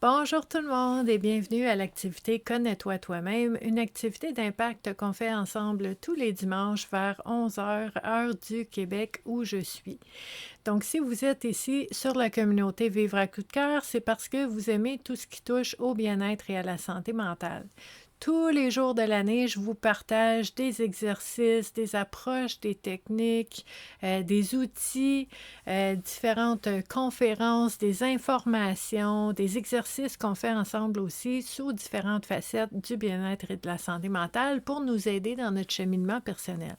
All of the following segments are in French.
Bonjour tout le monde et bienvenue à l'activité Connais-toi toi-même, une activité d'impact qu'on fait ensemble tous les dimanches vers 11 heures, heure du Québec où je suis. Donc, si vous êtes ici sur la communauté Vivre à coup de cœur, c'est parce que vous aimez tout ce qui touche au bien-être et à la santé mentale. Tous les jours de l'année, je vous partage des exercices, des approches, des techniques, des outils, différentes conférences, des informations, des exercices qu'on fait ensemble aussi sous différentes facettes du bien-être et de la santé mentale pour nous aider dans notre cheminement personnel.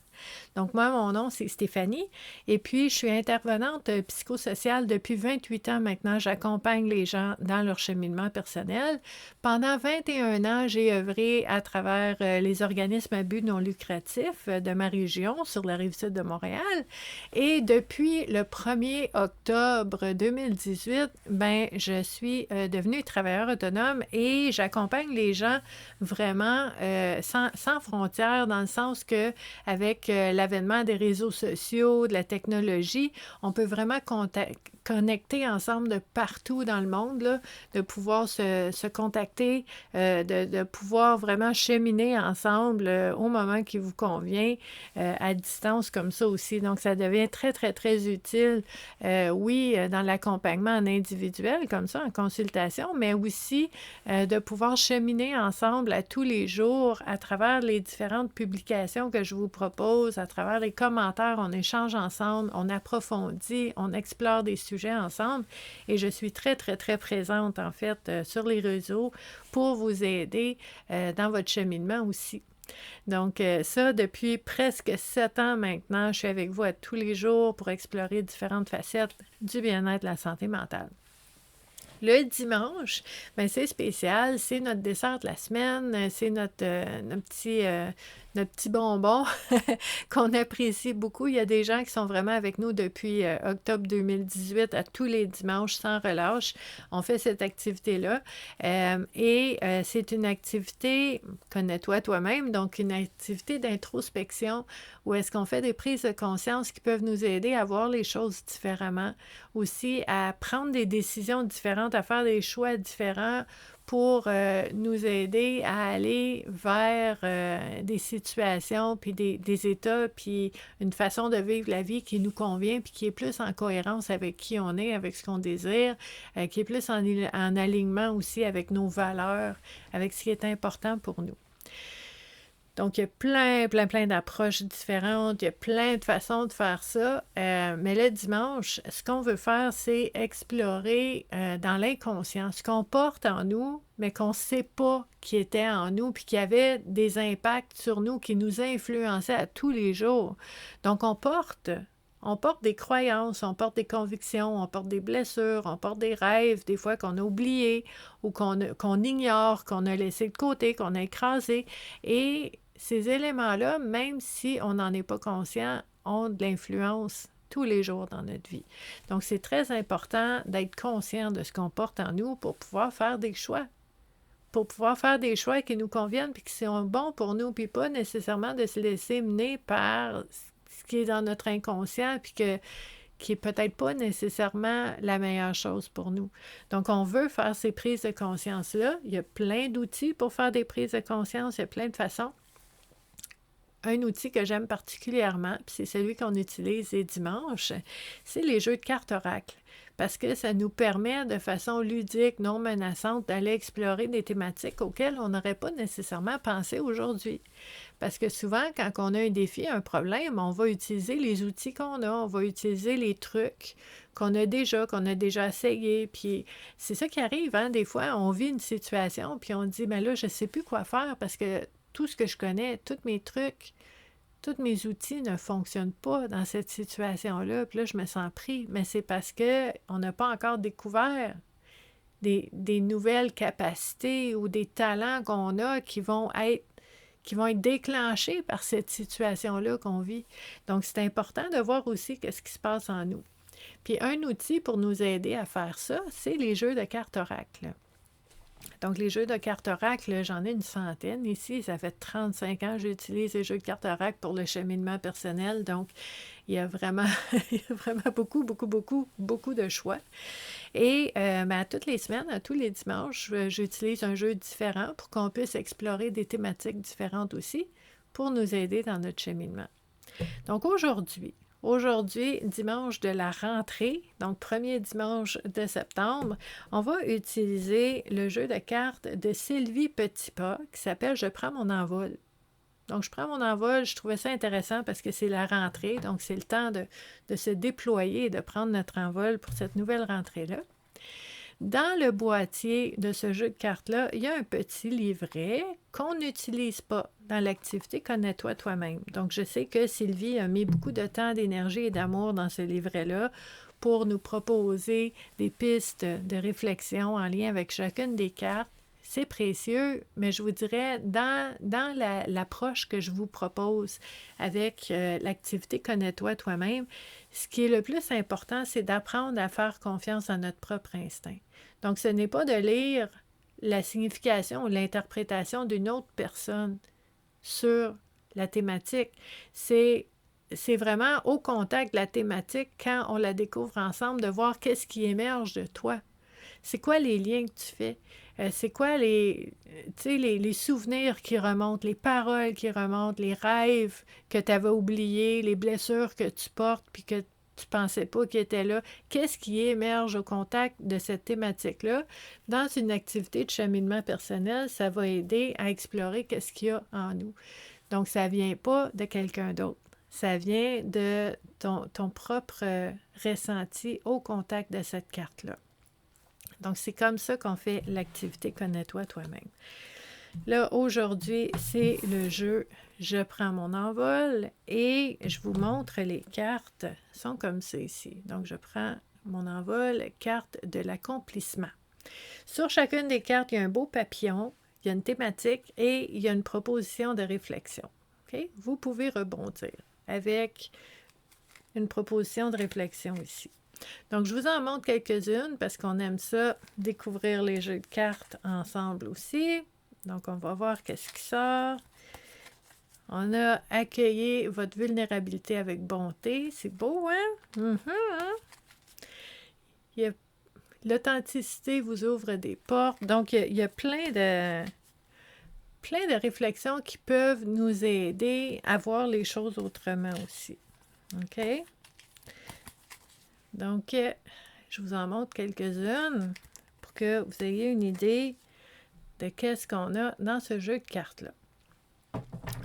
Donc, moi, mon nom, c'est Stéphanie et puis je suis intervenante psychosociale depuis 28 ans maintenant. J'accompagne les gens dans leur cheminement personnel. Pendant 21 ans, j'ai œuvré à travers les organismes à but non lucratif de ma région sur la rive-sud de Montréal. Et depuis le 1er octobre 2018, je suis devenue travailleur autonome et j'accompagne les gens vraiment sans frontières dans le sens que avec l'avènement des réseaux sociaux, de la technologie, on peut vraiment connecter ensemble de partout dans le monde, là, de pouvoir se contacter, de pouvoir vraiment cheminer ensemble au moment qui vous convient, à distance comme ça aussi. Donc, ça devient très, très, très utile, dans l'accompagnement en individuel, comme ça, en consultation, mais aussi de pouvoir cheminer ensemble à tous les jours à travers les différentes publications que je vous propose, à travers les commentaires, on échange ensemble, on approfondit, on explore des sujets ensemble et je suis très, très, très présente en fait sur les réseaux pour vous aider dans votre cheminement aussi. Donc ça, depuis presque 7 ans maintenant, je suis avec vous à tous les jours pour explorer différentes facettes du bien-être de la santé mentale. Le dimanche, c'est spécial, c'est notre dessert de la semaine, c'est notre petit bonbon qu'on apprécie beaucoup. Il y a des gens qui sont vraiment avec nous depuis octobre 2018 à tous les dimanches sans relâche. On fait cette activité-là c'est une activité, connais-toi toi-même, donc une activité d'introspection où est-ce qu'on fait des prises de conscience qui peuvent nous aider à voir les choses différemment, aussi à prendre des décisions différentes, à faire des choix différents pour nous aider à aller vers des situations, puis des états, puis une façon de vivre la vie qui nous convient, puis qui est plus en cohérence avec qui on est, avec ce qu'on désire, qui est plus en alignement aussi avec nos valeurs, avec ce qui est important pour nous. Donc, il y a plein d'approches différentes, il y a plein de façons de faire ça, mais le dimanche, ce qu'on veut faire, c'est explorer dans l'inconscient ce qu'on porte en nous, mais qu'on ne sait pas qui était en nous, puis qui avait des impacts sur nous, qui nous influençaient à tous les jours. Donc, on porte des croyances, on porte des convictions, on porte des blessures, on porte des rêves, des fois qu'on a oubliés ou qu'on ignore, qu'on a laissé de côté, qu'on a écrasé. Et ces éléments-là, même si on n'en est pas conscient, ont de l'influence tous les jours dans notre vie. Donc, c'est très important d'être conscient de ce qu'on porte en nous pour pouvoir faire des choix. Pour pouvoir faire des choix qui nous conviennent puis qui sont bons pour nous, puis pas nécessairement de se laisser mener par ce qui est dans notre inconscient, puis qui est peut-être pas nécessairement la meilleure chose pour nous. Donc, on veut faire ces prises de conscience-là. Il y a plein d'outils pour faire des prises de conscience, il y a plein de façons. Un outil que j'aime particulièrement, puis c'est celui qu'on utilise les dimanches, c'est les jeux de cartes oracle. Parce que ça nous permet de façon ludique, non menaçante, d'aller explorer des thématiques auxquelles on n'aurait pas nécessairement pensé aujourd'hui. Parce que souvent, quand on a un défi, un problème, on va utiliser les outils qu'on a, on va utiliser les trucs qu'on a déjà essayé. Puis c'est ça qui arrive, hein? Des fois, on vit une situation, puis on dit, là, je ne sais plus quoi faire parce que tout ce que je connais, tous mes trucs, tous mes outils ne fonctionnent pas dans cette situation-là. Puis là, je me sens pris. Mais c'est parce qu'on n'a pas encore découvert des nouvelles capacités ou des talents qu'on a qui vont être déclenchés par cette situation-là qu'on vit. Donc, c'est important de voir aussi ce qui se passe en nous. Puis, un outil pour nous aider à faire ça, c'est les jeux de cartes oracle. Donc, les jeux de cartes oracle, j'en ai une centaine ici. Ça fait 35 ans que j'utilise les jeux de cartes oracle pour le cheminement personnel. Donc, il y a vraiment beaucoup de choix. Et toutes les semaines, à tous les dimanches, j'utilise un jeu différent pour qu'on puisse explorer des thématiques différentes aussi pour nous aider dans notre cheminement. Donc aujourd'hui, dimanche de la rentrée, donc premier dimanche de septembre, on va utiliser le jeu de cartes de Sylvie Petitpas qui s'appelle « Je prends mon envol ». Donc, je prends mon envol, je trouvais ça intéressant parce que c'est la rentrée, donc c'est le temps de se déployer et de prendre notre envol pour cette nouvelle rentrée-là. Dans le boîtier de ce jeu de cartes-là, il y a un petit livret qu'on n'utilise pas dans l'activité Connais-toi toi-même. Donc, je sais que Sylvie a mis beaucoup de temps, d'énergie et d'amour dans ce livret-là pour nous proposer des pistes de réflexion en lien avec chacune des cartes. C'est précieux, mais je vous dirais, dans l'approche que je vous propose avec l'activité Connais-toi toi-même, ce qui est le plus important, c'est d'apprendre à faire confiance à notre propre instinct. Donc, ce n'est pas de lire la signification ou l'interprétation d'une autre personne sur la thématique. C'est vraiment au contact de la thématique, quand on la découvre ensemble, de voir qu'est-ce qui émerge de toi. C'est quoi les liens que tu fais? C'est quoi les souvenirs qui remontent, les paroles qui remontent, les rêves que tu avais oubliés, les blessures que tu portes puis que tu ne pensais pas qu'ils étaient là? Qu'est-ce qui émerge au contact de cette thématique-là? Dans une activité de cheminement personnel, ça va aider à explorer qu'est-ce qu'il y a en nous. Donc, ça ne vient pas de quelqu'un d'autre. Ça vient de ton propre ressenti au contact de cette carte-là. Donc, c'est comme ça qu'on fait l'activité Connais-toi toi-même. Là, aujourd'hui, c'est le jeu « Je prends mon envol » et je vous montre les cartes. Elles sont comme ça ici. Donc, je prends mon envol, carte de l'accomplissement. Sur chacune des cartes, il y a un beau papillon, il y a une thématique et il y a une proposition de réflexion. Okay? Vous pouvez rebondir avec une proposition de réflexion ici. Donc, je vous en montre quelques-unes parce qu'on aime ça, découvrir les jeux de cartes ensemble aussi. Donc, on va voir qu'est-ce qui sort. On a « Accueillir votre vulnérabilité avec bonté ». C'est beau, hein? L'authenticité vous ouvre des portes. Donc, il y a plein de réflexions qui peuvent nous aider à voir les choses autrement aussi. OK? Donc, je vous en montre quelques-unes pour que vous ayez une idée de qu'est-ce qu'on a dans ce jeu de cartes-là.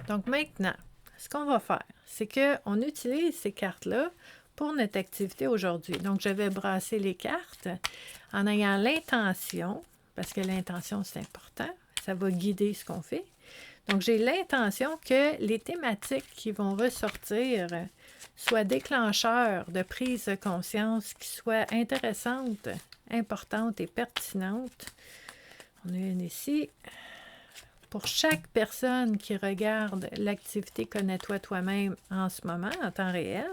Donc, maintenant, ce qu'on va faire, c'est qu'on utilise ces cartes-là pour notre activité aujourd'hui. Donc, je vais brasser les cartes en ayant l'intention, parce que l'intention, c'est important, ça va guider ce qu'on fait. Donc, j'ai l'intention que les thématiques qui vont ressortir soient déclencheurs de prise de conscience, qui soient intéressantes, importantes et pertinentes. On a une ici. Pour chaque personne qui regarde l'activité Connais-toi toi-même en ce moment, en temps réel,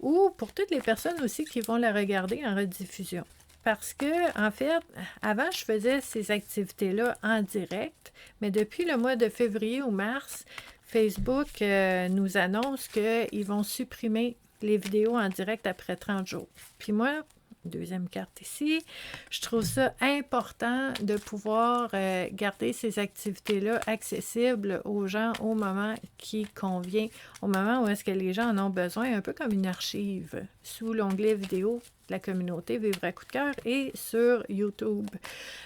ou pour toutes les personnes aussi qui vont la regarder en rediffusion. Parce que, en fait, avant, je faisais ces activités-là en direct, mais depuis le mois de février ou mars, Facebook nous annonce qu'ils vont supprimer les vidéos en direct après 30 jours. Puis moi, deuxième carte ici, je trouve ça important de pouvoir garder ces activités-là accessibles aux gens au moment qui convient, au moment où est-ce que les gens en ont besoin, un peu comme une archive, sous l'onglet vidéo de la communauté Vivre à coup de cœur et sur YouTube,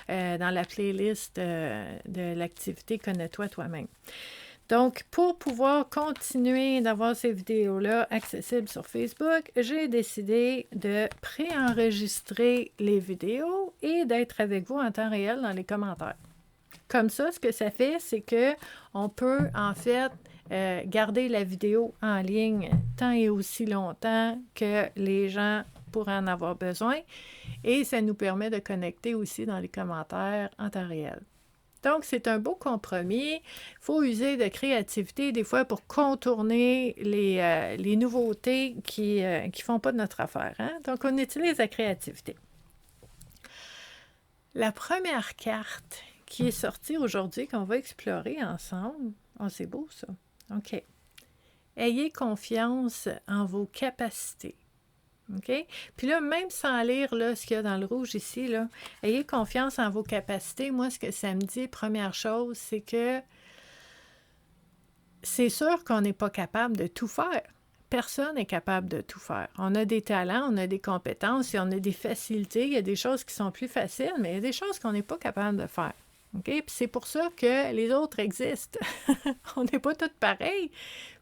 dans la playlist de l'activité Connais-toi toi-même. Donc, pour pouvoir continuer d'avoir ces vidéos-là accessibles sur Facebook, j'ai décidé de préenregistrer les vidéos et d'être avec vous en temps réel dans les commentaires. Comme ça, ce que ça fait, c'est qu'on peut, en fait, garder la vidéo en ligne tant et aussi longtemps que les gens pourraient en avoir besoin. Et ça nous permet de connecter aussi dans les commentaires en temps réel. Donc, c'est un beau compromis. Il faut user de créativité des fois pour contourner les nouveautés qui ne font pas de notre affaire. Hein? Donc, on utilise la créativité. La première carte qui est sortie aujourd'hui, qu'on va explorer ensemble. Oh, c'est beau ça. OK. Ayez confiance en vos capacités. OK? Puis là, même sans lire là, ce qu'il y a dans le rouge ici, là, ayez confiance en vos capacités. Moi, ce que ça me dit, première chose, c'est que c'est sûr qu'on n'est pas capable de tout faire. Personne n'est capable de tout faire. On a des talents, on a des compétences et on a des facilités. Il y a des choses qui sont plus faciles, mais il y a des choses qu'on n'est pas capable de faire. OK? Puis c'est pour ça que les autres existent. On n'est pas tous pareils,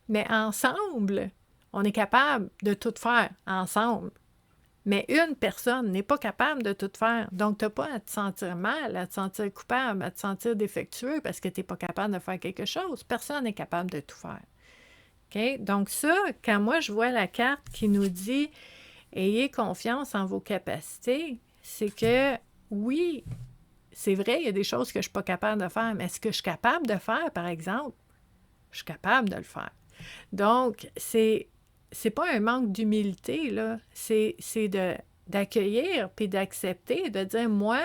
mais ensemble, on est capable de tout faire ensemble. Mais une personne n'est pas capable de tout faire. Donc, tu n'as pas à te sentir mal, à te sentir coupable, à te sentir défectueux parce que tu n'es pas capable de faire quelque chose. Personne n'est capable de tout faire. OK? Donc, ça, quand moi, je vois la carte qui nous dit « Ayez confiance en vos capacités », c'est que, oui, c'est vrai, il y a des choses que je ne suis pas capable de faire, mais est-ce que je suis capable de faire, par exemple? Je suis capable de le faire. Donc, c'est pas un manque d'humilité, là. C'est d'accueillir puis d'accepter, de dire, moi,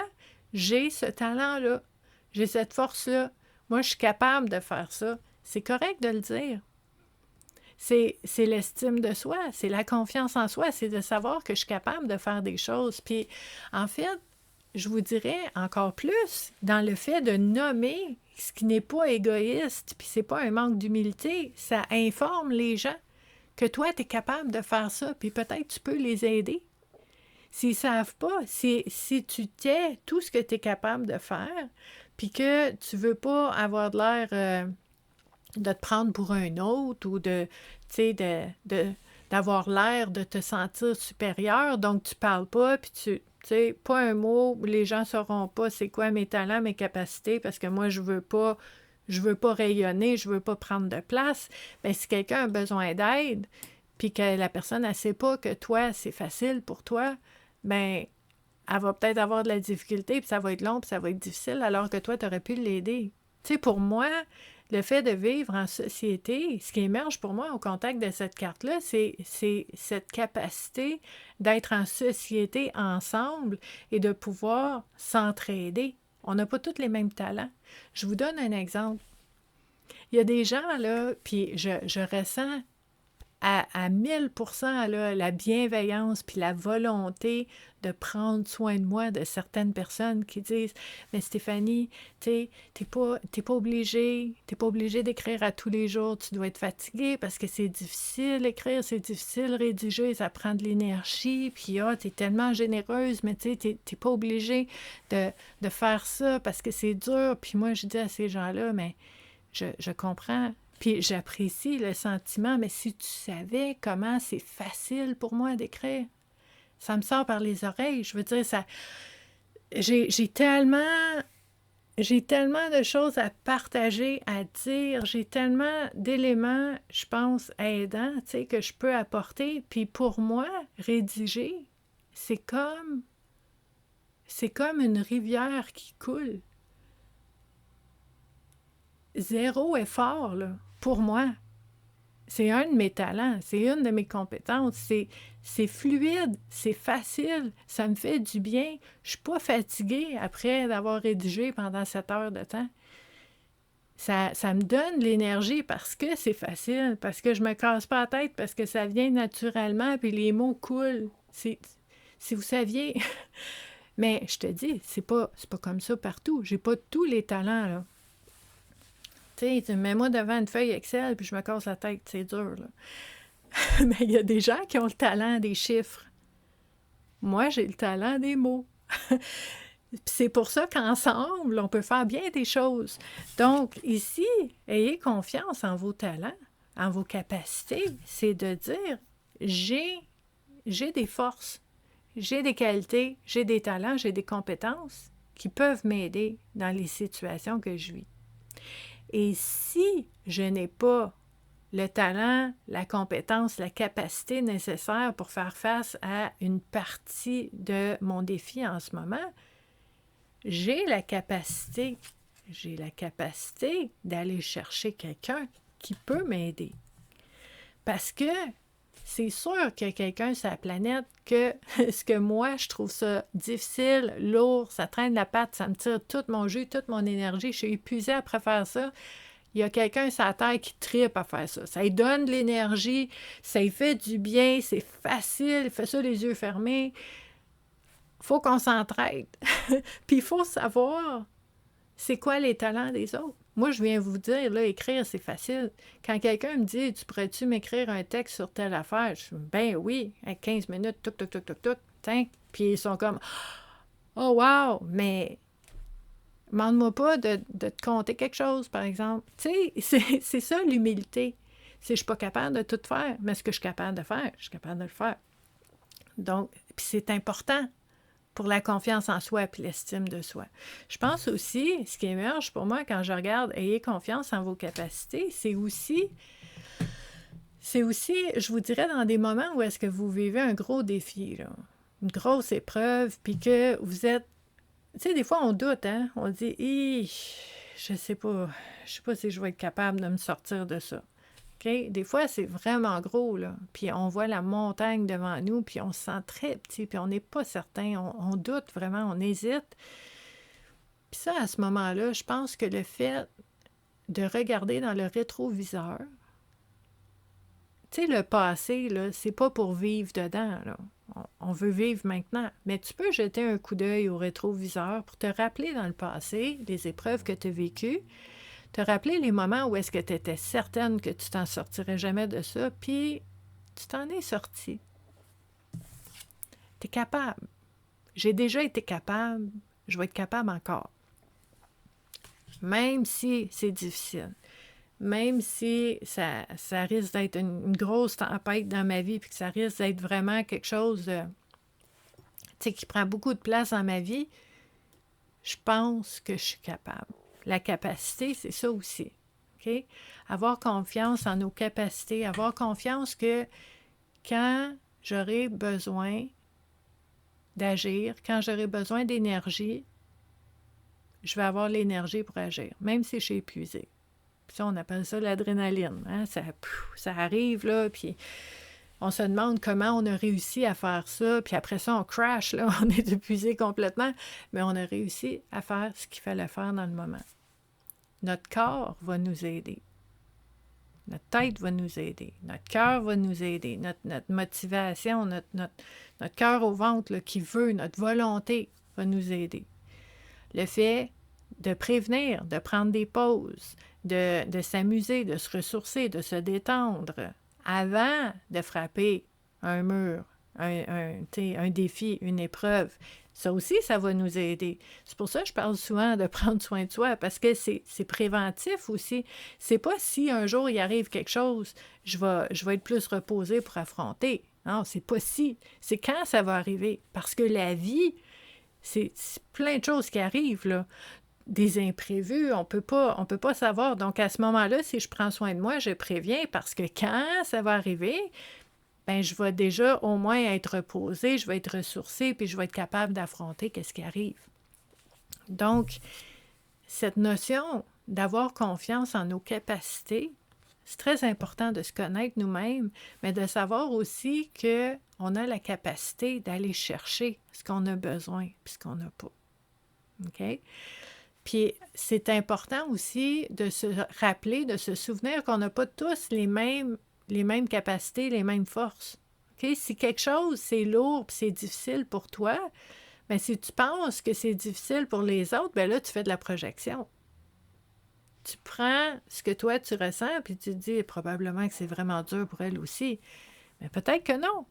j'ai ce talent-là, j'ai cette force-là, moi, je suis capable de faire ça. C'est correct de le dire. C'est l'estime de soi, c'est la confiance en soi, c'est de savoir que je suis capable de faire des choses. Puis, en fait, je vous dirais encore plus dans le fait de nommer ce qui n'est pas égoïste, puis c'est pas un manque d'humilité, ça informe les gens que toi, tu es capable de faire ça, puis peut-être tu peux les aider. S'ils ne savent pas, si tu tais tout ce que tu es capable de faire, puis que tu veux pas avoir de l'air de te prendre pour un autre ou d'avoir l'air de te sentir supérieur, donc tu parles pas, puis tu sais, pas un mot, les gens sauront pas c'est quoi mes talents, mes capacités, parce que moi, je veux pas rayonner, je veux pas prendre de place. Bien, si quelqu'un a besoin d'aide, puis que la personne, elle sait pas que toi, c'est facile pour toi, bien, elle va peut-être avoir de la difficulté, puis ça va être long, puis ça va être difficile, alors que toi, tu aurais pu l'aider. Tu sais, pour moi, le fait de vivre en société, ce qui émerge pour moi au contact de cette carte-là, c'est cette capacité d'être en société ensemble et de pouvoir s'entraider. On n'a pas tous les mêmes talents. Je vous donne un exemple. Il y a des gens, là, puis je ressens à 1000% là, la bienveillance puis la volonté de prendre soin de moi de certaines personnes qui disent « Mais Stéphanie, t'es pas obligée d'écrire à tous les jours, tu dois être fatiguée parce que c'est difficile d'écrire, c'est difficile de rédiger, ça prend de l'énergie, puis t'es tellement généreuse, mais t'es pas obligée de faire ça parce que c'est dur. » Puis moi, je dis à ces gens-là « Mais je comprends. » Puis j'apprécie le sentiment, mais si tu savais comment c'est facile pour moi d'écrire, ça me sort par les oreilles. Je veux dire, ça, j'ai tellement de choses à partager, à dire. J'ai tellement d'éléments, je pense, aidants, tu sais, que je peux apporter. Puis pour moi, rédiger, c'est comme une rivière qui coule. Zéro effort, là, pour moi. C'est un de mes talents, c'est une de mes compétences. C'est fluide, c'est facile, ça me fait du bien. Je suis pas fatiguée après d'avoir rédigé pendant 7 heures de temps. Ça me donne l'énergie parce que c'est facile, parce que je me casse pas la tête, parce que ça vient naturellement, puis les mots coulent. Si vous saviez... Mais je te dis, c'est pas comme ça partout. J'ai pas tous les talents, là. Tu sais, mets-moi devant une feuille Excel, puis je me casse la tête, c'est dur, là. Mais il y a des gens qui ont le talent des chiffres. Moi, j'ai le talent des mots. C'est pour ça qu'ensemble, on peut faire bien des choses. Donc, ici, ayez confiance en vos talents, en vos capacités. C'est de dire, j'ai des forces, j'ai des qualités, j'ai des talents, j'ai des compétences qui peuvent m'aider dans les situations que je vis. Et si je n'ai pas le talent, la compétence, la capacité nécessaire pour faire face à une partie de mon défi en ce moment, j'ai la capacité d'aller chercher quelqu'un qui peut m'aider. Parce que c'est sûr qu'il y a quelqu'un sur la planète que ce que moi, je trouve ça difficile, lourd, ça traîne la patte, ça me tire tout mon jus, toute mon énergie, je suis épuisée après faire ça. il y a quelqu'un sur la terre qui tripe à faire ça. Ça lui donne de l'énergie, ça lui fait du bien, c'est facile, il fait ça les yeux fermés. Il faut qu'on s'entraide. Puis il faut savoir c'est quoi les talents des autres. Moi, je viens vous dire, là, écrire, c'est facile. Quand quelqu'un me dit, tu pourrais-tu m'écrire un texte sur telle affaire? Je dis, ben oui, à 15 minutes, tuc, tuc, tuc, tuc, tuc, tiens. Puis ils sont comme, oh wow, mais demande-moi pas de te conter quelque chose, par exemple. Tu sais, c'est ça l'humilité. C'est je suis pas capable de tout faire, mais ce que je suis capable de faire, je suis capable de le faire. Donc, puis c'est important pour la confiance en soi et l'estime de soi. Je pense aussi, ce qui émerge pour moi quand je regarde « Ayez confiance en vos capacités », c'est aussi, je vous dirais, dans des moments où est-ce que vous vivez un gros défi, là, une grosse épreuve, puis que vous êtes... Tu sais, des fois, on doute, hein? On dit « je sais pas si je vais être capable de me sortir de ça. » Okay? Des fois, c'est vraiment gros, là. Puis on voit la montagne devant nous, puis on se sent très petit, puis on n'est pas certain, on doute vraiment, on hésite. Puis ça, à ce moment-là, je pense que le fait de regarder dans le rétroviseur, tu sais, le passé, là, c'est pas pour vivre dedans, là. On veut vivre maintenant. Mais tu peux jeter un coup d'œil au rétroviseur pour te rappeler dans le passé les épreuves que tu as vécues, te rappeler les moments où est-ce que tu étais certaine que tu t'en sortirais jamais de ça, puis tu t'en es sorti. Tu es capable. J'ai déjà été capable, je vais être capable encore. Même si c'est difficile, même si ça risque d'être une grosse tempête dans ma vie, puis que ça risque d'être vraiment quelque chose de, tu sais, qui prend beaucoup de place dans ma vie, je pense que je suis capable. La capacité, c'est ça aussi. Okay? Avoir confiance en nos capacités, avoir confiance que quand j'aurai besoin d'agir, quand j'aurai besoin d'énergie, je vais avoir l'énergie pour agir, même si je suis épuisée. Puis ça, on appelle ça l'adrénaline. Hein? Ça arrive, là, puis on se demande comment on a réussi à faire ça, puis après ça, on crash, là, on est épuisé complètement, mais on a réussi à faire ce qu'il fallait faire dans le moment. Notre corps va nous aider. Notre tête va nous aider. Notre cœur va nous aider. Notre motivation, notre cœur au ventre là, qui veut, notre volonté va nous aider. Le fait de prévenir, de prendre des pauses, de s'amuser, de se ressourcer, de se détendre avant de frapper un mur, un défi, une épreuve. Ça aussi, ça va nous aider. C'est pour ça que je parle souvent de prendre soin de soi, parce que c'est préventif aussi. C'est pas si un jour il arrive quelque chose, je vais être plus reposée pour affronter. Non, c'est pas si. C'est quand ça va arriver. Parce que la vie, c'est plein de choses qui arrivent, là. Des imprévus, on peut pas savoir. Donc, à ce moment-là, si je prends soin de moi, je préviens, parce que quand ça va arriver, ben je vais déjà au moins être reposée, je vais être ressourcée, puis je vais être capable d'affronter ce qui arrive. Donc, cette notion d'avoir confiance en nos capacités, c'est très important de se connaître nous-mêmes, mais de savoir aussi qu'on a la capacité d'aller chercher ce qu'on a besoin, puis ce qu'on n'a pas. OK? Puis c'est important aussi de se rappeler, de se souvenir qu'on n'a pas tous les mêmes capacités, les mêmes forces. Okay? Si quelque chose, c'est lourd et c'est difficile pour toi, bien, si tu penses que c'est difficile pour les autres, bien là, tu fais de la projection. Tu prends ce que toi, tu ressens, puis tu te dis probablement que c'est vraiment dur pour elle aussi. Mais peut-être que non.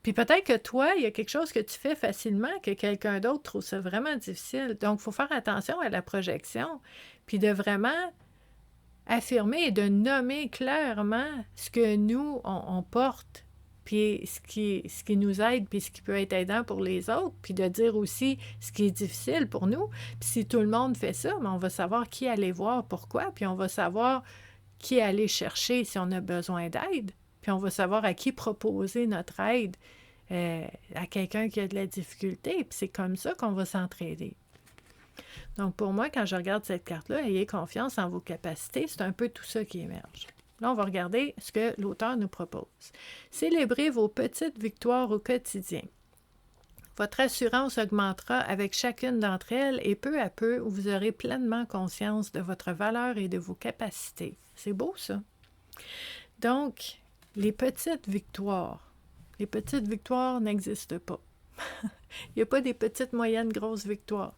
Puis peut-être que toi, il y a quelque chose que tu fais facilement que quelqu'un d'autre trouve ça vraiment difficile. Donc, il faut faire attention à la projection, puis de vraiment affirmer et de nommer clairement ce que nous, on porte, puis ce qui nous aide, puis ce qui peut être aidant pour les autres, puis de dire aussi ce qui est difficile pour nous. Puis si tout le monde fait ça, bien, on va savoir qui aller voir, pourquoi, puis on va savoir qui aller chercher si on a besoin d'aide. Puis on va savoir à qui proposer notre aide, à quelqu'un qui a de la difficulté. Puis c'est comme ça qu'on va s'entraider. Donc pour moi, quand je regarde cette carte-là, ayez confiance en vos capacités, c'est un peu tout ça qui émerge. Là, on va regarder ce que l'auteur nous propose. Célébrez vos petites victoires au quotidien. Votre assurance augmentera avec chacune d'entre elles et peu à peu, vous aurez pleinement conscience de votre valeur et de vos capacités. C'est beau, ça. Donc, les petites victoires n'existent pas. Il n'y a pas des petites, moyennes, grosses victoires.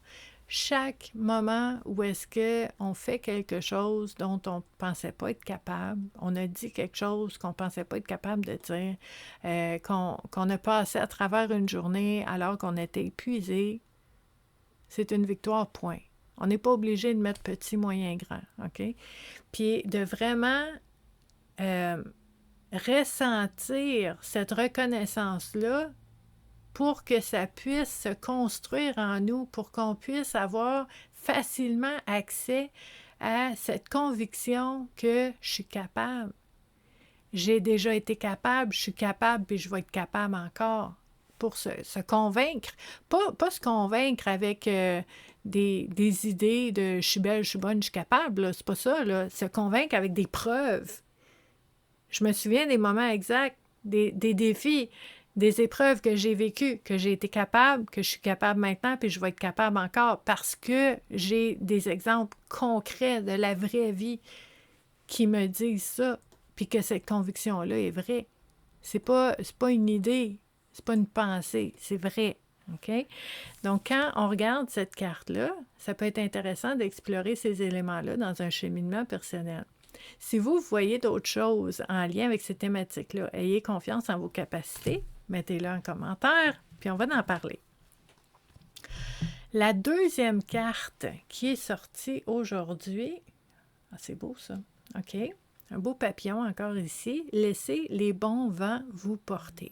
Chaque moment où est-ce qu'on fait quelque chose dont on ne pensait pas être capable, on a dit quelque chose qu'on ne pensait pas être capable de dire, qu'on a passé à travers une journée alors qu'on était épuisé, c'est une victoire, point. On n'est pas obligé de mettre petit, moyen, grand, OK? Puis de vraiment ressentir cette reconnaissance-là pour que ça puisse se construire en nous, pour qu'on puisse avoir facilement accès à cette conviction que je suis capable. J'ai déjà été capable, je suis capable, puis je vais être capable encore. Pour se convaincre. Pas se convaincre avec des idées de « je suis belle, je suis bonne, je suis capable », là, c'est pas ça, là. Se convaincre avec des preuves. Je me souviens des moments exacts, des défis, des épreuves que j'ai vécues, que j'ai été capable, que je suis capable maintenant, puis je vais être capable encore parce que j'ai des exemples concrets de la vraie vie qui me disent ça, puis que cette conviction-là est vraie. C'est pas une idée, c'est pas une pensée, c'est vrai. OK? Donc, quand on regarde cette carte-là, ça peut être intéressant d'explorer ces éléments-là dans un cheminement personnel. Si vous voyez d'autres choses en lien avec ces thématiques-là, ayez confiance en vos capacités, mettez-le en commentaire, puis on va en parler. La deuxième carte qui est sortie aujourd'hui, c'est beau ça, OK? Un beau papillon encore ici, laissez les bons vents vous porter.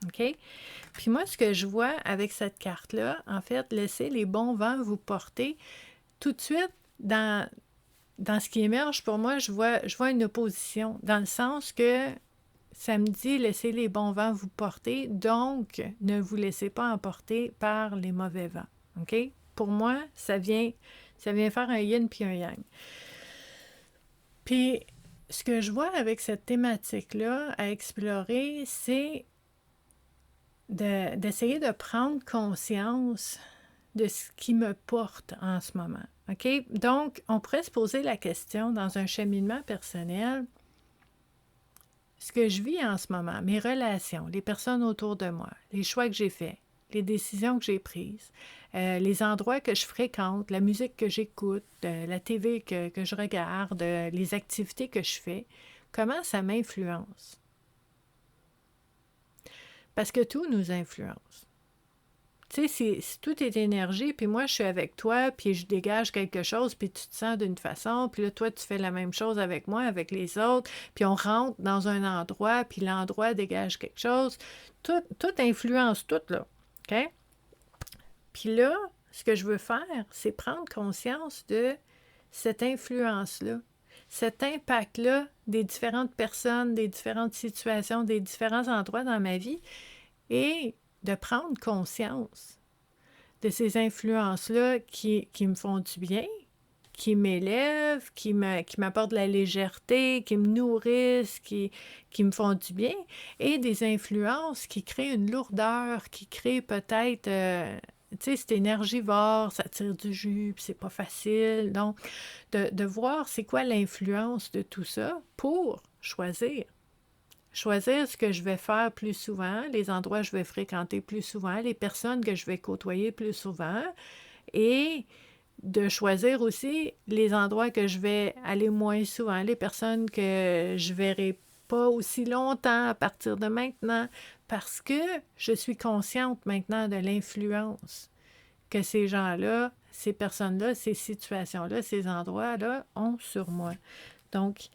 OK? Puis moi, ce que je vois avec cette carte-là, en fait, laissez les bons vents vous porter, tout de suite, dans ce qui émerge pour moi, je vois une opposition, dans le sens que ça me dit laissez les bons vents vous porter, donc ne vous laissez pas emporter par les mauvais vents. OK? Pour moi, ça vient faire un yin puis un yang. Puis, ce que je vois avec cette thématique-là à explorer, c'est d'essayer de prendre conscience de ce qui me porte en ce moment. OK? Donc, on pourrait se poser la question dans un cheminement personnel, ce que je vis en ce moment, mes relations, les personnes autour de moi, les choix que j'ai faits, les décisions que j'ai prises, les endroits que je fréquente, la musique que j'écoute, la TV que je regarde, les activités que je fais, comment ça m'influence? Parce que tout nous influence. Tu sais, si tout est énergie, puis moi, je suis avec toi, puis je dégage quelque chose, puis tu te sens d'une façon, puis là, toi, tu fais la même chose avec moi, avec les autres, puis on rentre dans un endroit, puis l'endroit dégage quelque chose. Tout influence tout, là. OK? Puis là, ce que je veux faire, c'est prendre conscience de cette influence-là, cet impact-là des différentes personnes, des différentes situations, des différents endroits dans ma vie, et de prendre conscience de ces influences-là qui me font du bien, qui m'élèvent, qui m'apportent de la légèreté, qui me nourrissent, qui me font du bien, et des influences qui créent une lourdeur, qui créent peut-être, tu sais, c'est énergivore, ça tire du jus, puis c'est pas facile. Donc, de voir c'est quoi l'influence de tout ça pour choisir. Choisir ce que je vais faire plus souvent, les endroits que je vais fréquenter plus souvent, les personnes que je vais côtoyer plus souvent, et de choisir aussi les endroits que je vais aller moins souvent, les personnes que je verrai pas aussi longtemps à partir de maintenant, parce que je suis consciente maintenant de l'influence que ces gens-là, ces personnes-là, ces situations-là, ces endroits-là ont sur moi. Donc,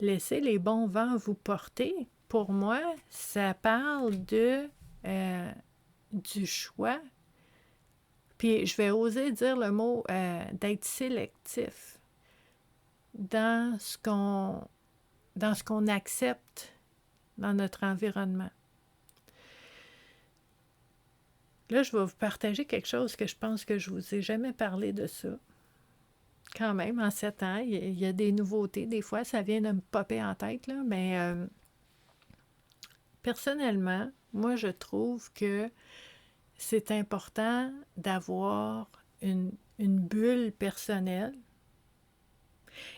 laissez les bons vents vous porter. Pour moi, ça parle du choix. Puis je vais oser dire le mot d'être sélectif dans ce qu'on accepte dans notre environnement. Là, je vais vous partager quelque chose que je pense que je ne vous ai jamais parlé de ça. Quand même, en 7 ans, il y a des nouveautés. Des fois, ça vient de me popper en tête, là, mais personnellement, moi, je trouve que c'est important d'avoir une bulle personnelle.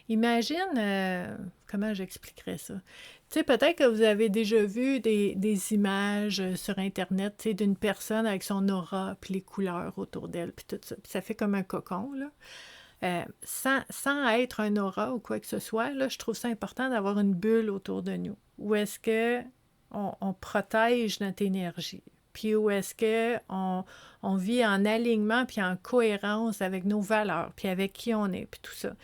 Imagine, comment j'expliquerais ça? Tu sais, peut-être que vous avez déjà vu des images sur Internet, tu sais, d'une personne avec son aura, puis les couleurs autour d'elle, puis tout ça. Puis ça fait comme un cocon, là. Sans être un aura ou quoi que ce soit, là, je trouve ça important d'avoir une bulle autour de nous. Où est-ce que on protège notre énergie? Puis où est-ce que on vit en alignement puis en cohérence avec nos valeurs, puis avec qui on est, puis tout ça.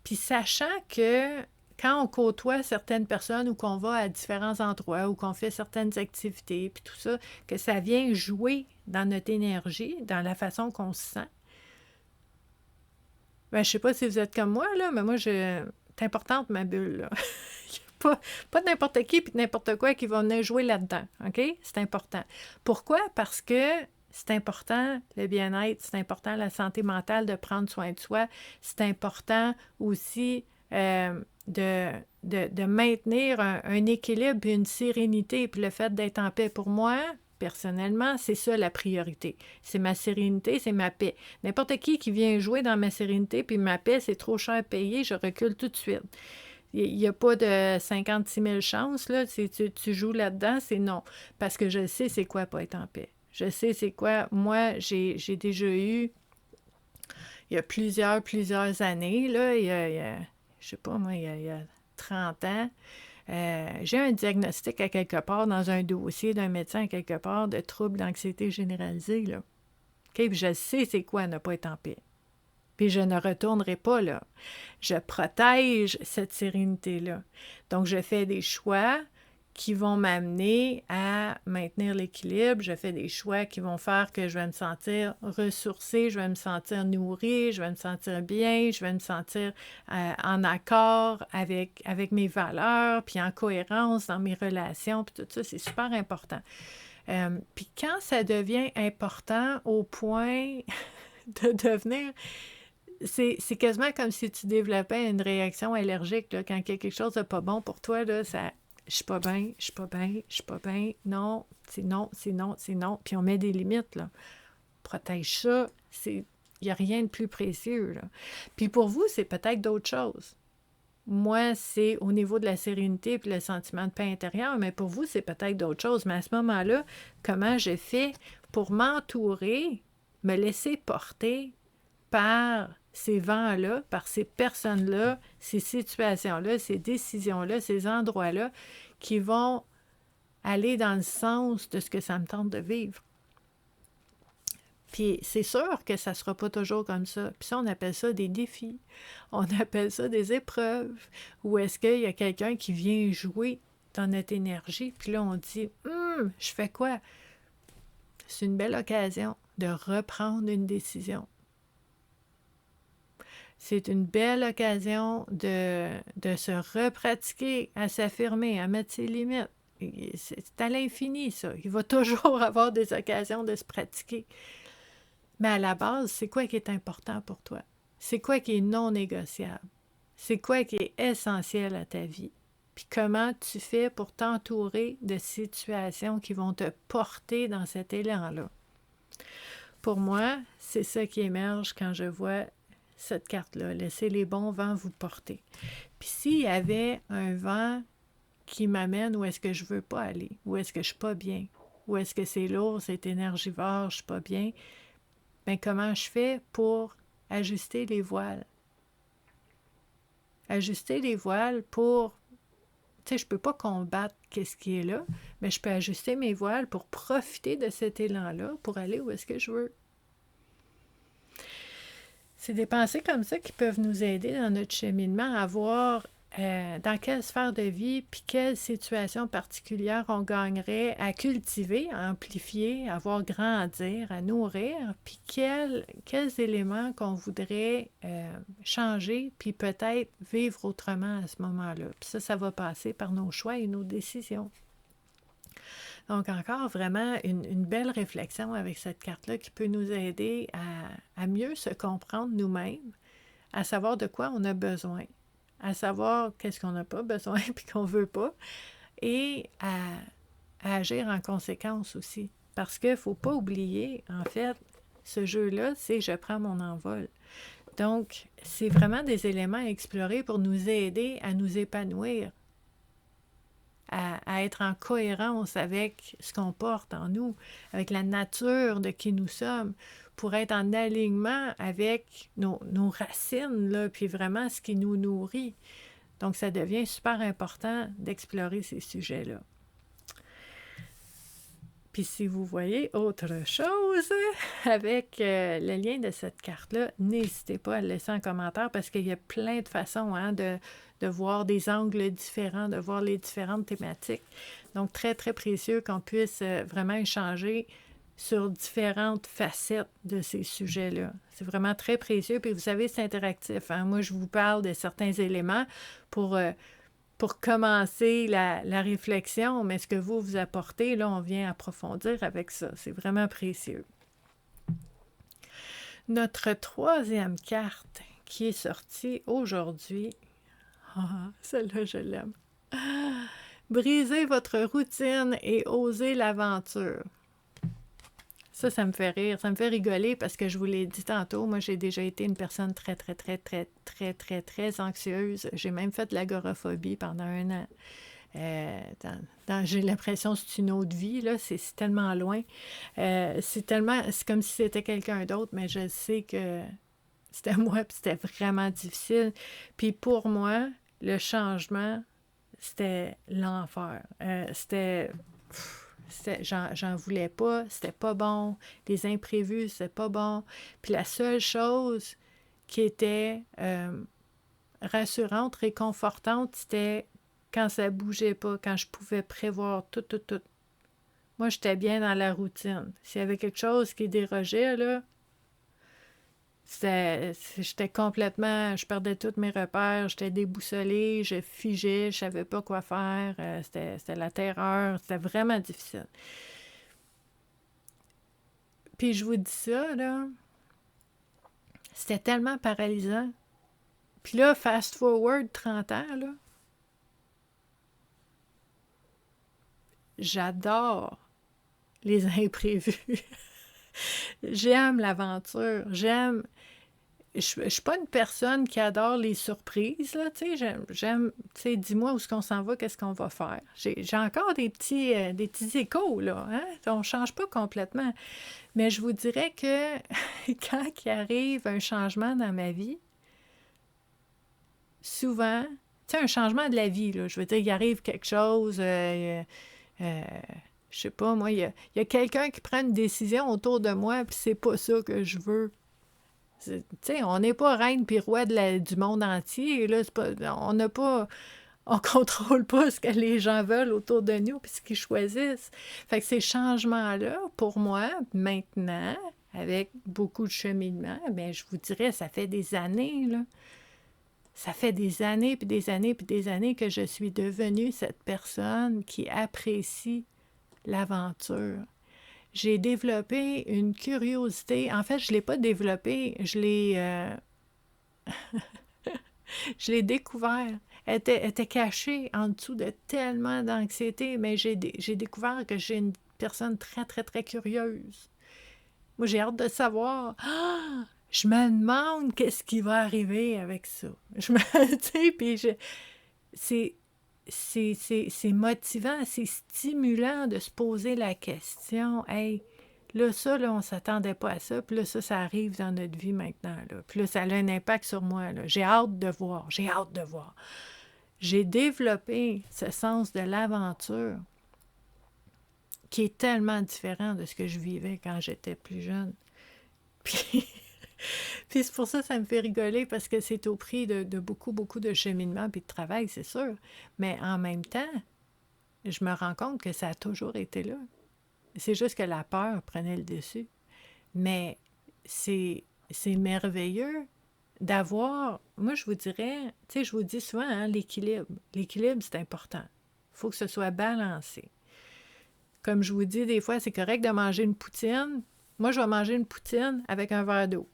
Puis sachant que quand on côtoie certaines personnes ou qu'on va à différents endroits ou qu'on fait certaines activités, puis tout ça, que ça vient jouer dans notre énergie, dans la façon qu'on se sent. Ben, je sais pas si vous êtes comme moi, là, mais moi, c'est importante, ma bulle, là. pas n'importe qui puis n'importe quoi qui va venir jouer là-dedans, OK? C'est important. Pourquoi? Parce que c'est important le bien-être, c'est important la santé mentale, de prendre soin de soi. C'est important aussi de maintenir un équilibre et une sérénité. Puis le fait d'être en paix pour moi, personnellement, c'est ça la priorité. C'est ma sérénité, c'est ma paix. N'importe qui vient jouer dans ma sérénité puis ma paix, c'est trop cher à payer, je recule tout de suite. Il n'y a pas de 56 000 chances, là. Si tu joues là-dedans, c'est non. Parce que je sais c'est quoi pas être en paix. Je sais c'est quoi. Moi, j'ai déjà eu, il y a plusieurs années, là, je sais pas, moi, il y a 30 ans, j'ai un diagnostic à quelque part dans un dossier d'un médecin à quelque part de troubles d'anxiété généralisée, là. OK? Puis je sais c'est quoi ne pas être en paix. Puis je ne retournerai pas là. Je protège cette sérénité-là. Donc, je fais des choix qui vont m'amener à maintenir l'équilibre. Je fais des choix qui vont faire que je vais me sentir ressourcée, je vais me sentir nourrie, je vais me sentir bien, je vais me sentir en accord avec mes valeurs, puis en cohérence dans mes relations, puis tout ça, c'est super important. Puis quand ça devient important au point de devenir... C'est quasiment comme si tu développais une réaction allergique, là, quand il y a quelque chose de pas bon pour toi, là, ça... Je suis pas bien, je suis pas bien, je suis pas bien, non, c'est non, c'est non, c'est non. Puis on met des limites, là. Protège ça, il n'y a rien de plus précieux, là. Puis pour vous, c'est peut-être d'autres choses. Moi, c'est au niveau de la sérénité puis le sentiment de paix intérieure, mais pour vous, c'est peut-être d'autres choses. Mais à ce moment-là, comment je fais pour m'entourer, me laisser porter par ces vents-là, par ces personnes-là, ces situations-là, ces décisions-là, ces endroits-là qui vont aller dans le sens de ce que ça me tente de vivre. Puis c'est sûr que ça ne sera pas toujours comme ça. Puis ça, on appelle ça des défis. On appelle ça des épreuves. Ou est-ce qu'il y a quelqu'un qui vient jouer dans notre énergie, puis là, on dit « je fais quoi? » C'est une belle occasion de reprendre une décision. C'est une belle occasion de se repratiquer, à s'affirmer, à mettre ses limites. C'est à l'infini, ça. Il va toujours avoir des occasions de se pratiquer. Mais à la base, c'est quoi qui est important pour toi? C'est quoi qui est non négociable? C'est quoi qui est essentiel à ta vie? Puis comment tu fais pour t'entourer de situations qui vont te porter dans cet élan-là? Pour moi, c'est ça qui émerge quand je vois cette carte-là. Laissez les bons vents vous porter. Puis s'il y avait un vent qui m'amène où est-ce que je veux pas aller, où est-ce que je suis pas bien, où est-ce que c'est lourd, c'est énergivore, je suis pas bien, bien comment je fais pour ajuster les voiles? Ajuster les voiles pour... Tu sais, je peux pas combattre qu'est-ce qui est là, mais je peux ajuster mes voiles pour profiter de cet élan-là, pour aller où est-ce que je veux. C'est des pensées comme ça qui peuvent nous aider dans notre cheminement à voir dans quelle sphère de vie puis quelle situation particulière on gagnerait à cultiver, à amplifier, à voir grandir, à nourrir, puis quels éléments qu'on voudrait changer puis peut-être vivre autrement à ce moment-là. Puis ça va passer par nos choix et nos décisions. Donc, encore vraiment une belle réflexion avec cette carte-là qui peut nous aider à mieux se comprendre nous-mêmes, à savoir de quoi on a besoin, à savoir qu'est-ce qu'on n'a pas besoin puis qu'on ne veut pas, et à agir en conséquence aussi. Parce qu'il ne faut pas oublier, en fait, ce jeu-là, c'est « je prends mon envol ». Donc, c'est vraiment des éléments à explorer pour nous aider à nous épanouir, à être en cohérence avec ce qu'on porte en nous, avec la nature de qui nous sommes, pour être en alignement avec nos racines, là, puis vraiment ce qui nous nourrit. Donc, ça devient super important d'explorer ces sujets-là. Puis si vous voyez autre chose avec le lien de cette carte-là, n'hésitez pas à le laisser en commentaire parce qu'il y a plein de façons de voir des angles différents, de voir les différentes thématiques. Donc, très, très précieux qu'on puisse vraiment échanger sur différentes facettes de ces sujets-là. C'est vraiment très précieux. Puis vous savez, c'est interactif. Hein? Moi, je vous parle de certains éléments pour commencer la réflexion, mais ce que vous apportez, là, on vient approfondir avec ça. C'est vraiment précieux. Notre troisième carte qui est sortie aujourd'hui, celle-là, je l'aime. Brisez votre routine et osez l'aventure. Ça me fait rire, ça me fait rigoler parce que je vous l'ai dit tantôt, moi j'ai déjà été une personne très, très, très, très, très, très, très anxieuse. J'ai même fait de l'agoraphobie pendant 1 an. J'ai l'impression que c'est une autre vie, là, c'est tellement loin. C'est comme si c'était quelqu'un d'autre, mais je sais que c'était moi, puis c'était vraiment difficile. Puis pour moi, le changement, c'était l'enfer. J'en voulais pas, c'était pas bon, les imprévus, c'était pas bon. Puis la seule chose qui était rassurante, réconfortante, c'était quand ça bougeait pas, quand je pouvais prévoir tout. Moi, j'étais bien dans la routine. S'il y avait quelque chose qui dérogeait, là, j'étais complètement, je perdais tous mes repères, j'étais déboussolée, je figeais, je savais pas quoi faire, c'était la terreur, c'était vraiment difficile. Puis je vous dis ça, là, c'était tellement paralysant. Puis là, fast forward 30 ans, là, j'adore les imprévus. J'aime l'aventure, je suis pas une personne qui adore les surprises, là, tu sais, j'aime, tu sais, dis-moi où est-ce qu'on s'en va, qu'est-ce qu'on va faire. J'ai encore des petits échos, là, hein? On change pas complètement. Mais je vous dirais que quand il arrive un changement dans ma vie, souvent, tu sais, un changement de la vie, là, je veux dire, il arrive quelque chose, je sais pas, moi, il y a quelqu'un qui prend une décision autour de moi, puis c'est pas ça que je veux. Tu sais, on n'est pas reine puis roi du monde entier. Là, on contrôle pas ce que les gens veulent autour de nous puis ce qu'ils choisissent. Fait que ces changements-là, pour moi, maintenant, avec beaucoup de cheminement, bien, je vous dirais, ça fait des années, là. Ça fait des années puis des années puis des années que je suis devenue cette personne qui apprécie l'aventure. J'ai développé une curiosité. En fait, je ne l'ai pas développée, je l'ai découvert. Elle était cachée en dessous de tellement d'anxiété, mais j'ai découvert que j'ai une personne très, très, très curieuse. Moi, j'ai hâte de savoir. Je me demande qu'est-ce qui va arriver avec ça. Tu sais, puis c'est motivant, c'est stimulant de se poser la question, « Hey, là, ça, là, on ne s'attendait pas à ça, puis là, ça arrive dans notre vie maintenant, là. Puis là, ça a un impact sur moi, là. J'ai hâte de voir, j'ai hâte de voir. » J'ai développé ce sens de l'aventure qui est tellement différent de ce que je vivais quand j'étais plus jeune. Puis c'est pour ça que ça me fait rigoler, parce que c'est au prix de beaucoup, beaucoup de cheminement puis de travail, c'est sûr. Mais en même temps, je me rends compte que ça a toujours été là. C'est juste que la peur prenait le dessus. Mais c'est merveilleux d'avoir, moi je vous dirais, tu sais, je vous dis souvent, hein, l'équilibre. L'équilibre, c'est important. Il faut que ce soit balancé. Comme je vous dis, des fois, c'est correct de manger une poutine. Moi, je vais manger une poutine avec un verre d'eau.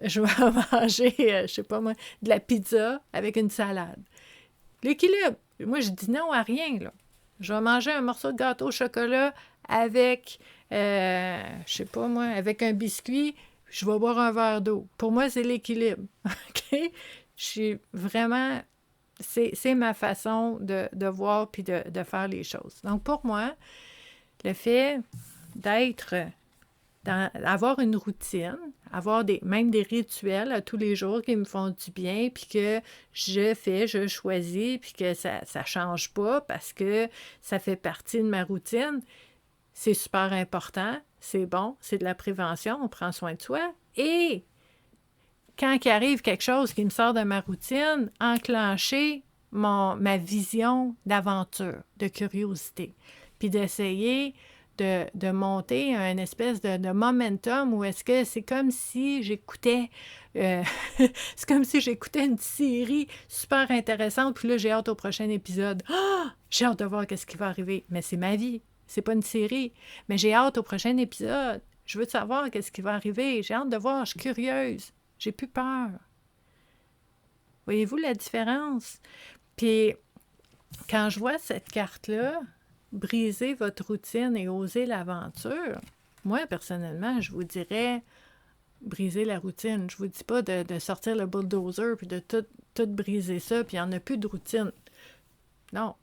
Je vais manger, je sais pas moi, de la pizza avec une salade. L'équilibre. Moi, je dis non à rien, là. Je vais manger un morceau de gâteau au chocolat avec je sais pas moi, avec un biscuit, je vais boire un verre d'eau. Pour moi, c'est l'équilibre. OK? Je suis vraiment... C'est ma façon de voir puis de faire les choses. Donc, pour moi, le fait d'être... avoir une routine, avoir même des rituels à tous les jours qui me font du bien, puis que je choisis, puis que ça ne change pas parce que ça fait partie de ma routine, c'est super important, c'est bon, c'est de la prévention, on prend soin de soi. Et quand il arrive quelque chose qui me sort de ma routine, enclencher ma vision d'aventure, de curiosité, puis d'essayer de monter un espèce de momentum où est-ce que c'est comme si j'écoutais c'est comme si j'écoutais une série super intéressante, puis là, j'ai hâte au prochain épisode. Ah! J'ai hâte de voir qu'est-ce qui va arriver. Mais c'est ma vie, c'est pas une série. Mais j'ai hâte au prochain épisode. Je veux savoir qu'est-ce qui va arriver. J'ai hâte de voir, je suis curieuse. J'ai plus peur. Voyez-vous la différence? Puis, quand je vois cette carte-là, briser votre routine et oser l'aventure, moi, personnellement, je vous dirais briser la routine. Je vous dis pas de sortir le bulldozer puis de tout briser ça, puis il n'y en a plus de routine. Non,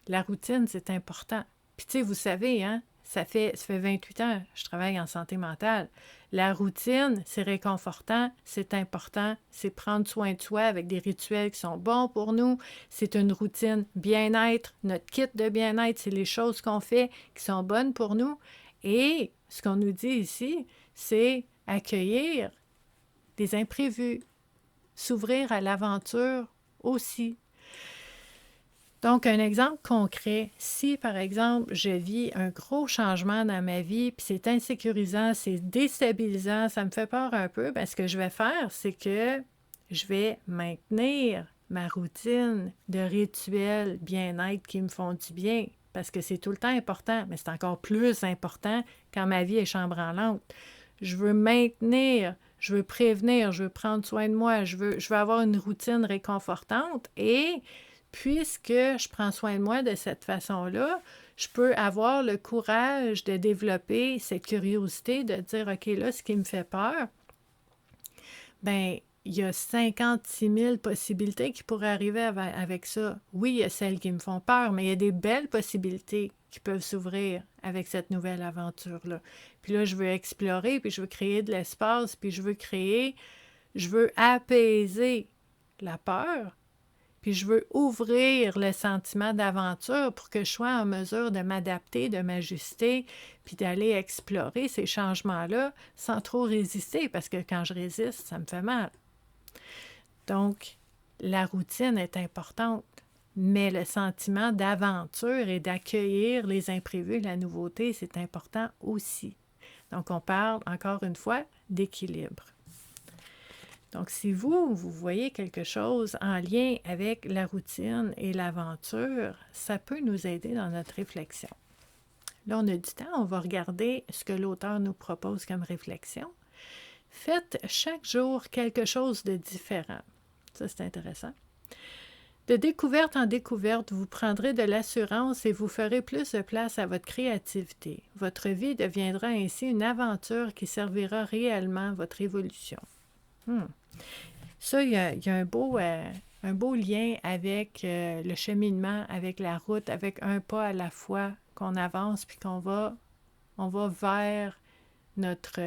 la routine, c'est important. Puis tu sais, vous savez, hein, ça fait 28 ans que je travaille en santé mentale. La routine, c'est réconfortant, c'est important, c'est prendre soin de soi avec des rituels qui sont bons pour nous. C'est une routine bien-être, notre kit de bien-être, c'est les choses qu'on fait qui sont bonnes pour nous. Et ce qu'on nous dit ici, c'est accueillir des imprévus, s'ouvrir à l'aventure aussi. Donc, un exemple concret, si par exemple, je vis un gros changement dans ma vie, puis c'est insécurisant, c'est déstabilisant, ça me fait peur un peu, bien, ce que je vais faire, c'est que je vais maintenir ma routine de rituels bien-être qui me font du bien, parce que c'est tout le temps important, mais c'est encore plus important quand ma vie est chambranlante. Je veux maintenir, je veux prévenir, je veux prendre soin de moi, je veux avoir une routine réconfortante et puisque je prends soin de moi de cette façon-là, je peux avoir le courage de développer cette curiosité, de dire, OK, là, ce qui me fait peur, bien, il y a 56 000 possibilités qui pourraient arriver avec ça. Oui, il y a celles qui me font peur, mais il y a des belles possibilités qui peuvent s'ouvrir avec cette nouvelle aventure-là. Puis là, je veux explorer, puis je veux créer de l'espace, puis je veux apaiser la peur, puis je veux ouvrir le sentiment d'aventure pour que je sois en mesure de m'adapter, de m'ajuster, puis d'aller explorer ces changements-là sans trop résister, parce que quand je résiste, ça me fait mal. Donc, la routine est importante, mais le sentiment d'aventure et d'accueillir les imprévus, la nouveauté, c'est important aussi. Donc, on parle, encore une fois, d'équilibre. Donc, si vous voyez quelque chose en lien avec la routine et l'aventure, ça peut nous aider dans notre réflexion. Là, on a du temps, on va regarder ce que l'auteur nous propose comme réflexion. Faites chaque jour quelque chose de différent. Ça, c'est intéressant. De découverte en découverte, vous prendrez de l'assurance et vous ferez plus de place à votre créativité. Votre vie deviendra ainsi une aventure qui servira réellement votre évolution. Ça, il y a un beau lien avec le cheminement, avec la route, avec un pas à la fois qu'on avance puis on va vers notre...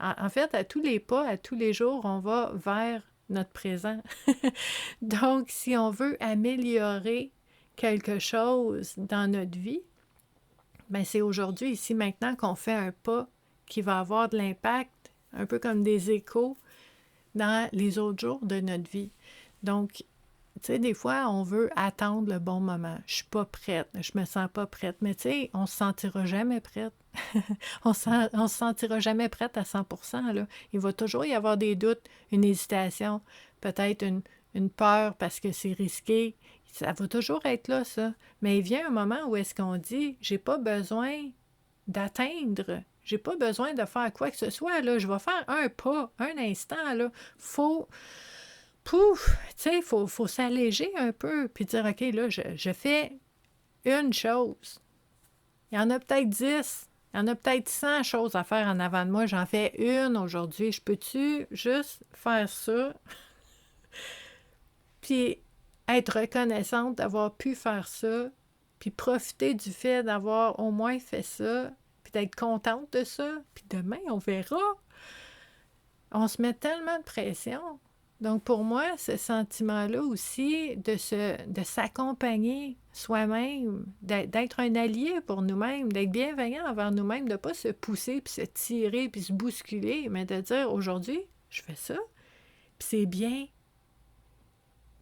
en fait, à tous les pas, à tous les jours, on va vers notre présent. Donc, si on veut améliorer quelque chose dans notre vie, bien, c'est aujourd'hui, ici, maintenant, qu'on fait un pas qui va avoir de l'impact, un peu comme des échos dans les autres jours de notre vie. Donc, tu sais, des fois, on veut attendre le bon moment. Je suis pas prête, je me sens pas prête. Mais tu sais, on se sentira jamais prête. on se sentira jamais prête à 100%, là. Il va toujours y avoir des doutes, une hésitation, peut-être une peur parce que c'est risqué. Ça va toujours être là, ça. Mais il vient un moment où est-ce qu'on dit, j'ai pas besoin d'atteindre. J'ai pas besoin de faire quoi que ce soit, là. Je vais faire un pas, un instant, là. Faut s'alléger un peu, puis dire, OK, là, je fais une chose. Il y en a peut-être 10, il y en a peut-être 100 choses à faire en avant de moi. J'en fais une aujourd'hui. Je peux-tu juste faire ça? Puis être reconnaissante d'avoir pu faire ça, puis profiter du fait d'avoir au moins fait ça, puis d'être contente de ça, puis demain, on verra. On se met tellement de pression. Donc, pour moi, ce sentiment-là aussi de s'accompagner soi-même, d'être un allié pour nous-mêmes, d'être bienveillant envers nous-mêmes, de ne pas se pousser, puis se tirer, puis se bousculer, mais de dire, aujourd'hui, je fais ça, puis c'est bien.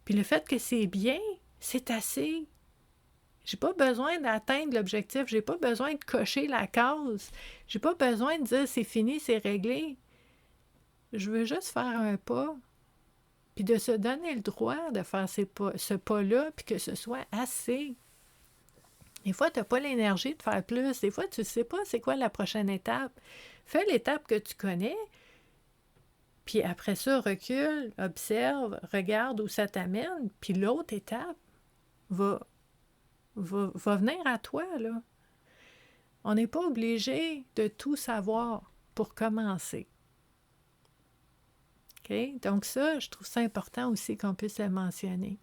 Puis le fait que c'est bien, c'est assez. J'ai pas besoin d'atteindre l'objectif, j'ai pas besoin de cocher la case, j'ai pas besoin de dire c'est fini, c'est réglé. Je veux juste faire un pas, puis de se donner le droit de faire ce pas-là, puis que ce soit assez. Des fois, tu n'as pas l'énergie de faire plus. Des fois, tu ne sais pas c'est quoi la prochaine étape. Fais l'étape que tu connais, puis après ça, recule, observe, regarde où ça t'amène, puis l'autre étape va venir à toi, là. On n'est pas obligé de tout savoir pour commencer. OK? Donc ça, je trouve ça important aussi qu'on puisse le mentionner.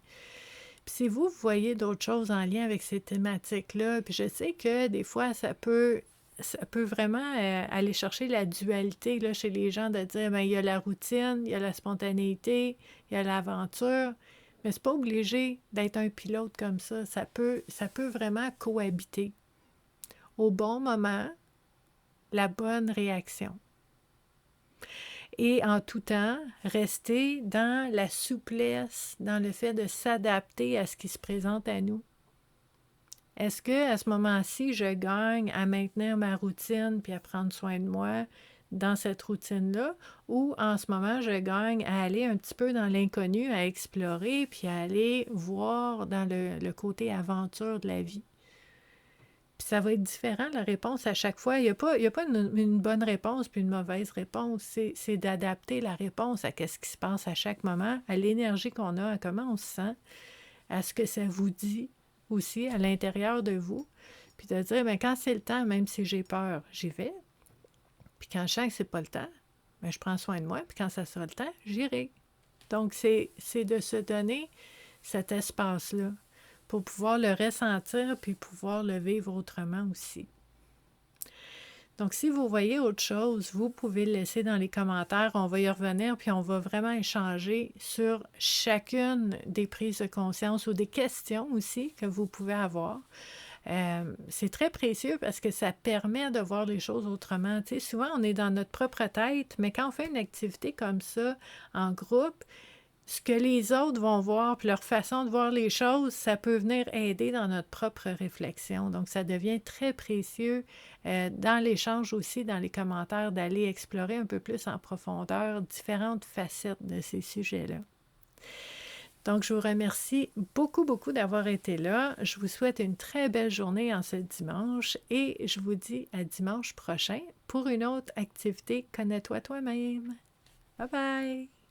Puis si vous voyez d'autres choses en lien avec ces thématiques-là, puis je sais que des fois, ça peut vraiment aller chercher la dualité là, chez les gens de dire, bien, il y a la routine, il y a la spontanéité, il y a l'aventure, mais c'est pas obligé d'être un pilote comme ça. Ça peut vraiment cohabiter. Au bon moment, la bonne réaction. Et en tout temps, rester dans la souplesse, dans le fait de s'adapter à ce qui se présente à nous. Est-ce que à ce moment-ci, je gagne à maintenir ma routine puis à prendre soin de moi dans cette routine-là, ou en ce moment, je gagne à aller un petit peu dans l'inconnu, à explorer, puis à aller voir dans le côté aventure de la vie? Puis ça va être différent, la réponse à chaque fois. Il n'y a pas une bonne réponse puis une mauvaise réponse. C'est d'adapter la réponse à ce qui se passe à chaque moment, à l'énergie qu'on a, à comment on se sent, à ce que ça vous dit aussi à l'intérieur de vous. Puis de dire, bien, quand c'est le temps, même si j'ai peur, j'y vais. Puis quand je sens que c'est pas le temps, bien, je prends soin de moi. Puis quand ça sera le temps, j'irai. Donc, c'est de se donner cet espace-là pour pouvoir le ressentir puis pouvoir le vivre autrement aussi. Donc, si vous voyez autre chose, vous pouvez le laisser dans les commentaires. On va y revenir, puis on va vraiment échanger sur chacune des prises de conscience ou des questions aussi que vous pouvez avoir. C'est très précieux parce que ça permet de voir les choses autrement. Tu sais, souvent, on est dans notre propre tête, mais quand on fait une activité comme ça en groupe, ce que les autres vont voir, puis leur façon de voir les choses, ça peut venir aider dans notre propre réflexion. Donc, ça devient très précieux dans l'échange aussi, dans les commentaires, d'aller explorer un peu plus en profondeur différentes facettes de ces sujets-là. Donc, je vous remercie beaucoup, beaucoup d'avoir été là. Je vous souhaite une très belle journée en ce dimanche et je vous dis à dimanche prochain pour une autre activité Connais-toi toi-même. Bye bye!